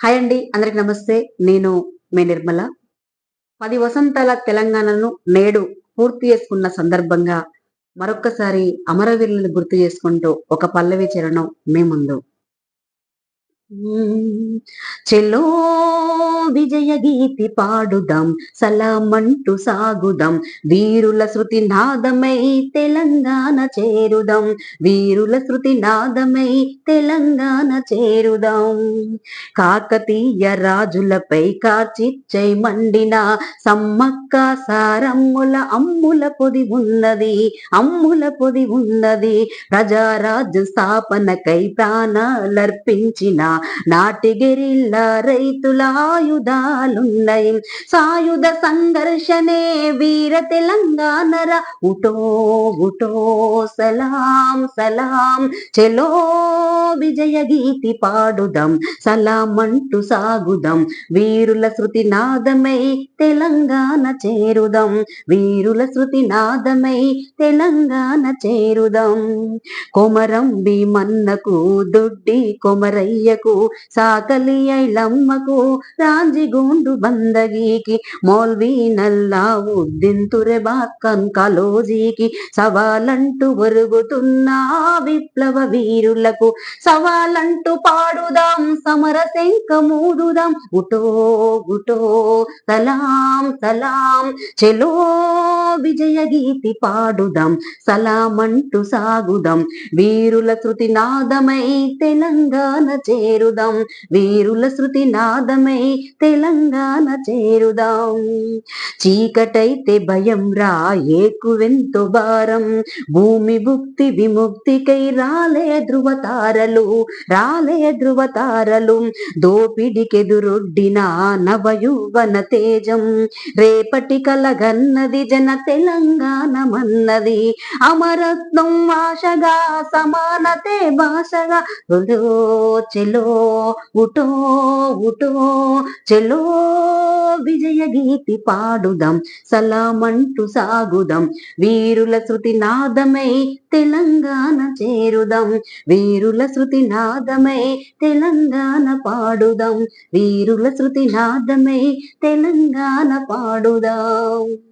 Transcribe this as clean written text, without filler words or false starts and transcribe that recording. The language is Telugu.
హాయ్ అండి. అందరికి నమస్తే. నేను మీ నిర్మల. 10 వసంతాల తెలంగాణను నేడు పూర్తి చేసుకున్న సందర్భంగా మరొక్కసారి అమరవీరులను గుర్తు చేసుకుంటూ ఒక పల్లవి చరణం మీ ముందు. చెలో విజయ గీతి పాడుదాం సలామంటూ సాగుదాం వీరుల శృతి నాదమై తెలంగాణ చేరుదాం వీరుల శృతి నాదమై తెలంగాణ చేరుదాం కాకతీయ రాజులపై కార్చిచ్చై మండిన సమ్మక్క సారమ్ముల అమ్ముల పొది ఉన్నది ప్రజారాజ్య స్థాపనకై ప్రాణాలర్పించిన నాటి గెరిల్లా రైతుల ఆయుధాలున్నాయి సాయుధ సంఘర్షణే వీర తెలంగాణర ఉటో ఉటో సలాం సలాం చెలో విజయ గీతి పాడుదాం సలాం అంటూ సాగుదాం వీరుల శృతి నాదమై తెలంగాణ చేరుదాం వీరుల శృతి నాదమై తెలంగాణ చేరుదాం కొమరం భీమన్నకు దొడ్డి కొమరయ్యకు సాకలి ఐలమ్మకు రాంజిగూండు బందగీకి మౌల్వీ నల్లావుద్దీన్ తురెబాక్కన్ కలోజీకి సవాలంటూ ఒరుగుతున్న విప్లవ వీరులకు సవాలంటూ పాడుదాం సమర శంఖమూదుదాం ఉటో ఉటో సలాం సలాం చెలో విజయ గీతి పాడుదాం సలామంటూ సాగుదాం వీరుల శృతి నాదమై తెలంగాణ చేరుదాం వీరుల శృతి నాదమై తెలంగాణ చేరుదాం చీకటైతే భయం రా ఏకువెంతో భారం భూమి భుక్తి విముక్తికై రాలే ధృవతారలు దోపిడికెదురొడ్డిన నవయువన తేజం రేపటి కలగన్నది జన తెలంగాణ మన్నది అమరత్వం ఆశగా సమానతే భాషగా చెలో ఉటో ఉటో చెలో విజయ గీతి పాడుదాం సలామంటూ సాగుదాం వీరుల శృతి నాదమై తెలంగాణ చేరుదాం వీరుల శృతి నాదమై తెలంగాణ పాడుదాం వీరుల శృతి నాదమై తెలంగాణ పాడుదాం.